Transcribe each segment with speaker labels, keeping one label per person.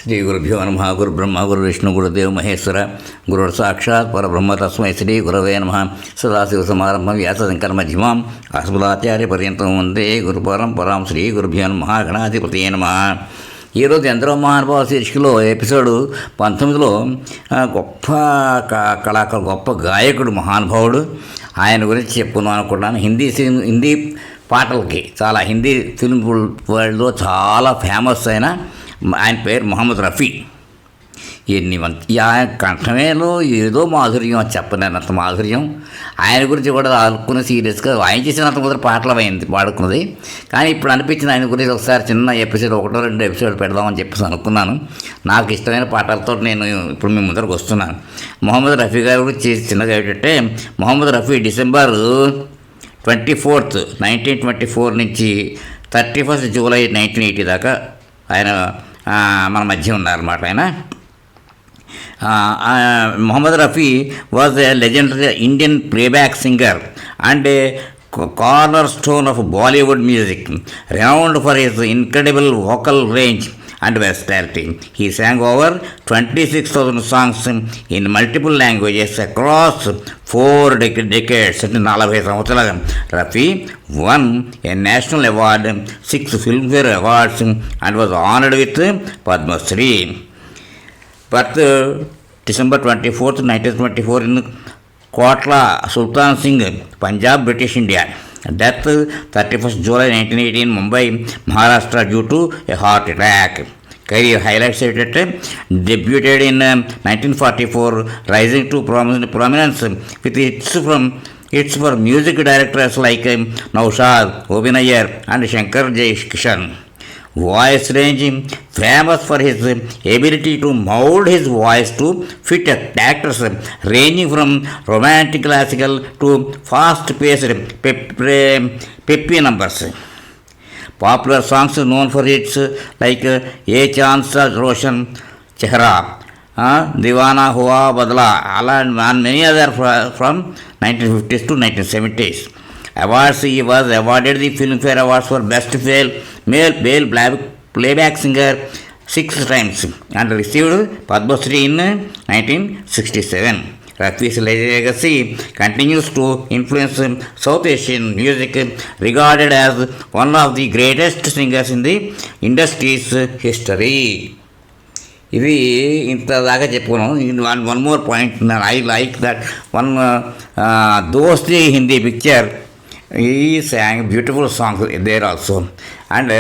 Speaker 1: శ్రీ గురుభ్యో నమ. గురు బ్రహ్మ గురు విష్ణు గురుదేవ మహేశ్వర గురు సాక్షాత్ పరబ్రహ్మ తస్మై శ్రీ గురవే నమ. సదాశివ సమారంభం వ్యాసశంకర మధ్యమాం అస్మదాచార్య పర్యంతం వందే గురు పరంపరాం. శ్రీ గురుభ్యో నమ. గణాధిపతయే నమ. ఈరోజు ఎందరో మహానుభావ శీర్షికలో ఎపిసోడు 19లో గొప్ప కళాకారు, గొప్ప గాయకుడు, మహానుభావుడు, ఆయన గురించి చెప్పుకుందాం అనుకుంటున్నాను. హిందీ పాటలకి చాలా హిందీ ఫిల్మ్ వరల్డ్లో చాలా ఫేమస్ అయిన ఆయన పేరు మొహమ్మద్ రఫీ. ఆయన కంఠమేలో ఏదో మాధుర్యం, చెప్పలేనంత మాధుర్యం. ఆయన గురించి కూడా అనుకుని సీరియస్గా ఆయన చేసినంత మొదటి పాటలు అయింది పాడుకున్నది. కానీ ఇప్పుడు అనిపించింది ఆయన గురించి ఒకసారి చిన్న ఎపిసోడ్, 1-2 ఎపిసోడ్ పెడదామని చెప్పేసి అనుకున్నాను. నాకు ఇష్టమైన పాటలతో నేను ఇప్పుడు మీ ముందరకు వస్తున్నాను. మొహమ్మద్ రఫీ గారి గురించి చిన్నగా ఏంటంటే, మొహమ్మద్ రఫీ డిసెంబర్ 24, 1924 నుంచి 31 జూలై 1980 దాకా ఆయన మన మధ్య ఉన్నారన్నమాట. ఆయన Mohammed Rafi was a legendary Indian playback singer and a cornerstone of Bollywood music, renowned for his incredible vocal range and versatility. He sang over 26,000 songs in multiple languages across 4 decades. 40 సంవత్సరాలుగా Rafi won a national award, 6 Filmfare Awards and was honored with Padma Shri. Birth December 24, 1924 in Kotla, Sultan Singh, Punjab, British India. Death 31st July 1980 in Mumbai, Maharashtra due to a heart attack. Career highlights it debuted in 1944, rising to prominence with hits for music directors like Naushad, Obin Nayyar and Shankar Jayakishan. Voice range, famous for his ability to mold his voice to fit characters ranging from romantic classical to fast-paced peppy numbers. Popular songs known for hits like Ye Chand Sa Roshan Chehra, Deewana Hua Badla, and many other from 1950s to 1970s. Awards: he was awarded the Filmfare Awards for Best Male Playback Singer 6 times and received Padma Shri in 1967. Rafi's legacy continues to influence South Asian music, regarded as one of the greatest singers in the industry's history. ఇది ఇంత దాకా చెప్పుకున్నాం. One more point, I like that one Dosti Hindi picture. He sang beautiful songs there also, and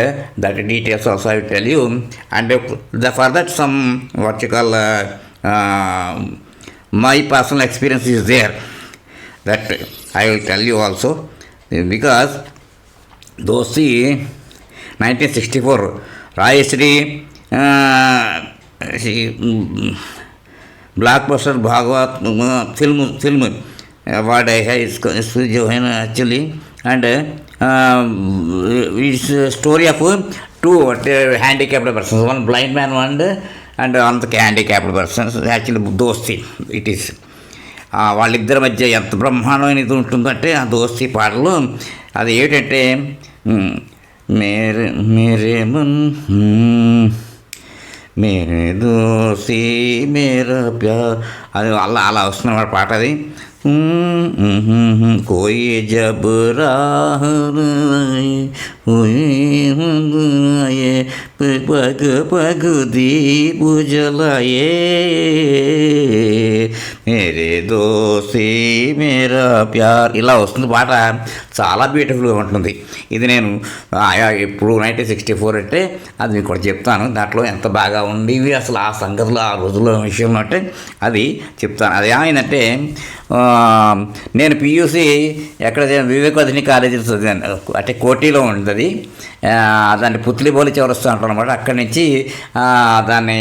Speaker 1: that details also I will tell you. And for that some what you call my personal experience is there, that I will tell you also, because Dosti 1964 Rajeshri blockbuster Bhagwat film award is जो है ना actually, and it's a story of 2 handicapped persons, one blind man and another handicapped persons. Actually దోస్తి it is. వాళ్ళిద్దరి మధ్య ఎంత బ్రహ్మాండమైన ఇది ఉంటుందంటే ఆ దోస్తి పాటలు. అది ఏంటంటే మేరే మన్ మేరే దోస్తి మేరా ప్యార్, అది అలా వస్తున్నమాట పాట. అది कोई जब राह पग पग दीप जलाए మేరే దోస్తి మేరా ప్యార్, ఇలా వస్తుంది పాట. చాలా బ్యూటిఫుల్గా ఉంటుంది. ఇది నేను ఇప్పుడు 1964 అంటే అది మీకు కూడా చెప్తాను. దాంట్లో ఎంత బాగా ఉండేవి అసలు ఆ సంగతులు, ఆ రోజుల విషయంలో అంటే అది చెప్తాను. అది ఏమైందంటే, నేను పియూసీ ఎక్కడ వివేకాధిని కాలేజీలో చదివాను, అంటే కోటిలో ఉంటుంది. దాన్ని పుత్లిబోలి చౌరస్తా అంటారు అనమాట. అక్కడి నుంచి దాన్ని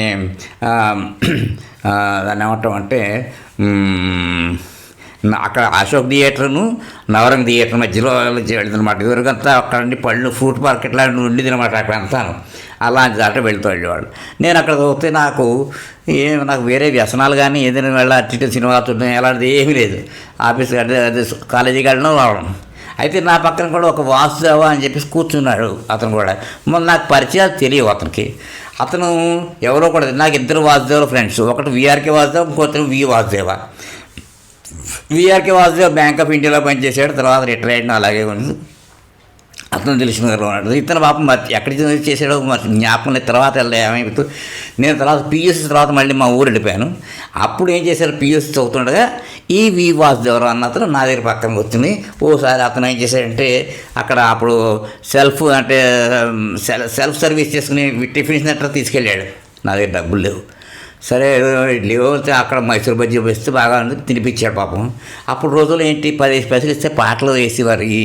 Speaker 1: ఏమంటాం అంటే, అక్కడ అశోక్ థియేటర్ను నవరంగ్ థియేటర్ మధ్యలో వెళ్తున్నమాట. ఇదివరకంతా అక్కడ నుండి పళ్ళు ఫ్రూట్ మార్కెట్ లాంటి ఉండేది అనమాట. అక్కడ అంతాను అలాంటి దాంట్లో వెళ్తూ వెళ్ళేవాళ్ళు. నేను అక్కడ చదివితే నాకు వేరే వ్యసనాలు కానీ ఏదైనా అటు సినిమా చూడడం అలాంటిది ఏమీ లేదు. ఆఫీస్ అదే కాలేజీకి వెళ్ళడం రావడం. అయితే నా పక్కన కూడా ఒక వాసుదేవ అని చెప్పేసి కూర్చున్నాడు. అతను కూడా నాకు పరిచయాలు తెలియవు అతనికి. అతను ఎవరో కూడా నాకు ఇద్దరు వాసుదేవ ఫ్రెండ్స్, ఒకటి విఆర్కే వాసుదేవ్, ఇంకొకటి V Vasudeva. VRK Vasudev bank of ఇండియాలో పనిచేశాడు, తర్వాత రిటైర్ అయ్యాడు. అలాగే ఉంది, అతను తెలిసిన గారు ఉన్నాడు. ఇతను పాపం మరి ఎక్కడికి చేసాడో మరి జ్ఞాపకం లేదు. తర్వాత ఏమైపోతూ నేను తర్వాత పియూసీ తర్వాత మళ్ళీ మా ఊరు వెళ్ళిపోయాను. అప్పుడు ఏం చేశారు, పియూసీ చదువుతుండగా ఈ వి వాసుదేవరావు అన్న అతను నా దగ్గర పక్కన వచ్చింది. ఓసారి అతను ఏం చేశాడంటే అక్కడ అప్పుడు సెల్ఫ్ సర్వీస్ చేసుకుని టిఫిన్ సెంటర్ తీసుకెళ్ళాడు. నా దగ్గర డబ్బులు లేవు. సరే లేకపోతే అక్కడ మైసూర్ బజ్జీ వేస్తే బాగా తినిపించాడు పాపం. అప్పుడు రోజులు ఏంటి 10 పైసలు ఇస్తే పాటలు వేసేవారు ఈ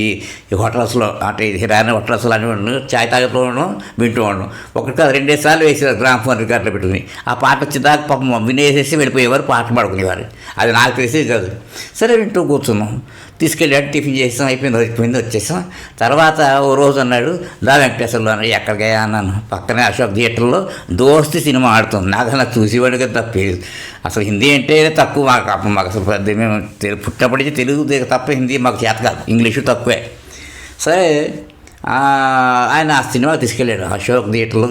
Speaker 1: హోటల్స్లో, అంటే హిరాని హోటల్స్లో అని చాయ్ తాగుతూ ఉండడం, వింటూ ఉండడం. ఒకటి కాదు 2 సార్లు వేసేవారు గ్రామ్ ఫోన్ రికార్డులో పెట్టుకుని. ఆ పాట వచ్చేదాకా పాపం వినేసేసి వెళ్ళిపోయేవారు, పాటలు పాడుకునేవారు. అది నాకు తెలిసేది కాదు. సరే వింటూ కూర్చున్నాం. తీసుకెళ్ళాడు, టిఫిన్ చేసాం, అయిపోయింది వచ్చేసాం. తర్వాత ఓ రోజు అన్నాడు, దా వెంకటేశ్వర్లో అన్నాడు. ఎక్కడికయ్యా అన్నాను. పక్కనే అశోక్ థియేటర్లో దోస్తి సినిమా ఆడుతుంది. నాకు అలా చూసేవాడు కదా తప్పేది. అసలు హిందీ అంటే తక్కువ మాకు అసలు మేము పుట్టినప్పటికీ తెలుగు తప్ప హిందీ మాకు చేత కాదు, ఇంగ్లీషు తక్కువే. సరే ఆయన ఆ సినిమా తీసుకెళ్ళాడు. అశోక్ థియేటర్లో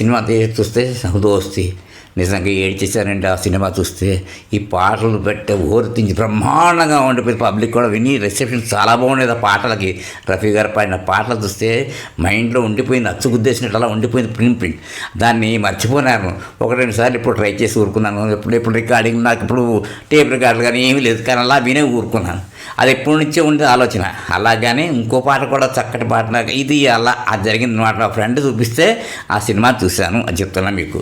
Speaker 1: సినిమా చూస్తే దోస్తి నిజంగా ఏడ్చేశానండి ఆ సినిమా చూస్తే. ఈ పాటలు పెట్టే ఓర్తించి బ్రహ్మాండంగా ఉండిపోయింది. పబ్లిక్ కూడా విని రిసెప్షన్ చాలా బాగుండేది. ఆ పాటలకి రఫీ గారు పాడిన పాటలు చూస్తే మైండ్లో ఉండిపోయింది, అచ్చుగుద్దేసినట్టు అలా ఉండిపోయింది ప్రింట్. దాన్ని మర్చిపోయినాను. 1-2 సార్లు ఇప్పుడు ట్రై చేసి ఊరుకున్నాను. ఎప్పుడు రికార్డింగ్, నాకు ఇప్పుడు టేప్ రికార్డులు కానీ ఏమీ లేదు, కానీ అలా వినే ఊరుకున్నాను. అది ఎప్పటి నుంచే ఉండే ఆలోచన. అలాగని ఇంకో పాట కూడా చక్కటి పాట, నాకు ఇది అలా అది జరిగింది అనమాట. నా ఫ్రెండ్ చూపిస్తే ఆ సినిమా చూశాను, అది చెప్తున్నా మీకు.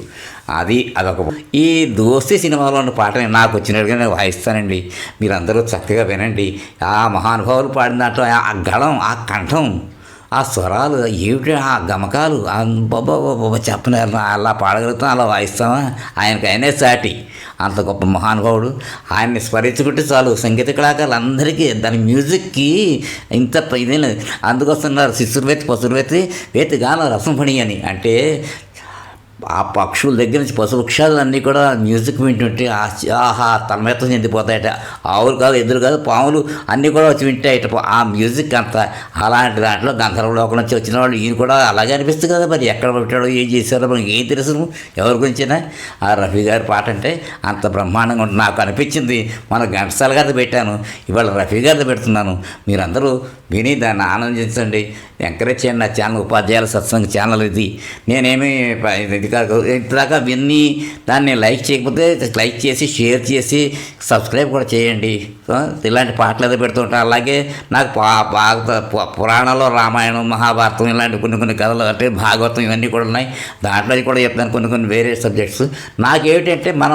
Speaker 1: అదొక ఈ దోస్తి సినిమాలో ఉన్న పాటని నాకు వచ్చినట్టుగా నేను వాయిస్తానండి. మీరందరూ చక్కగా వినండి. ఆ మహానుభావులు పాడిన దాంట్లో ఆ గళం, ఆ కంఠం, ఆ స్వరాలు ఏమిటి, ఆ గమకాలు బాబా చెప్పలేరు. అలా పాడగలుగుతాం, అలా వాయిస్తామా? ఆయనకైనా సాటి. అంత గొప్ప మహానుభావుడు. ఆయన్ని స్మరించుకుంటే చాలు సంగీత కళాకారులు అందరికీ దాని మ్యూజిక్కి ఇంత ఇదే లేదు. అందుకొస్తున్నారు శిశుర్వేత్తి పశుర్వేత్తి వేతిగాన రసం పని అని. అంటే ఆ పక్షుల దగ్గర నుంచి పశువృక్షాలు అన్నీ కూడా మ్యూజిక్ వింటుంటే ఆహా తన్మయత్వం చెందిపోతాయట. ఆవులు కాదు, ఎద్దులు కాదు, పాములు అన్నీ కూడా వచ్చి వింటాయట ఆ మ్యూజిక్ అంతా. అలాంటి దాంట్లో గంధర్వలోకం నుంచి వచ్చిన వాళ్ళు ఈయన కూడా అలాగే అనిపిస్తుంది కదా. మరి ఎక్కడ పెట్టాడో ఏం చేశారో మనకి ఏం తెలుసు ఎవరి గురించినా. ఆ రఫీ గారి పాట అంటే అంత బ్రహ్మాండంగా ఉంటుంది. నాకు అనిపించింది మన ఘంటసాల గారిది పెట్టాను, ఇవాళ రఫీ గారిది పెడుతున్నాను. మీరందరూ విని దాన్ని ఆనందించండి, ఎంకరేజ్ చేయండి. నా ఛానల్ ఉపాధ్యాయుల సత్సంగ ఛానల్ ఇది. నేనేమి ఇంతదాకా విన్ని దాన్ని లైక్ చేయకపోతే లైక్ చేసి, షేర్ చేసి, సబ్స్క్రైబ్ కూడా చేయండి. ఇలాంటి పాటలు ఏదో పెడుతుంటాను. అలాగే నాకు పురాణాల్లో రామాయణం, మహాభారతం ఇలాంటి కొన్ని కథలు, అంటే భాగవతం ఇవన్నీ కూడా ఉన్నాయి. దాంట్లో కూడా చెప్తాను కొన్ని వేరే సబ్జెక్ట్స్. నాకేమిటంటే మన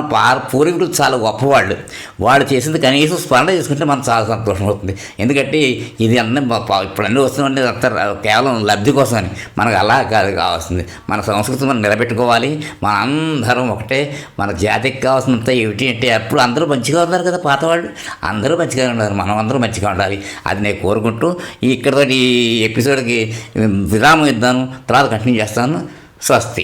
Speaker 1: పూర్వీకులు చాలా గొప్పవాళ్ళు. వాళ్ళు చేసింది కనీసం స్మరణ చేసుకుంటే మనకు చాలా సంతోషం అవుతుంది. ఎందుకంటే ఇది అన్నీ ఇప్పుడు అన్నీ వస్తుందంటే అంత కేవలం లబ్ధి కోసమని. మనకు అలా కాదు కావాల్సింది. మన సంస్కృతి మనం నిలబెట్టుకోవాలి. మన అందరం ఒకటే. మన జాతికి కావాల్సినంత ఏమిటి అంటే అప్పుడు అందరూ మంచిగా ఉన్నారు కదా, పాతవాళ్ళు అందరూ మంచిగా ఉన్నారు, మనం అందరూ మంచిగా ఉండాలి. అది నేను కోరుకుంటూ ఇక్కడతో ఈ ఎపిసోడ్కి విరామం ఇద్దాను, తర్వాత కంటిన్యూ చేస్తాను. స్వస్తి.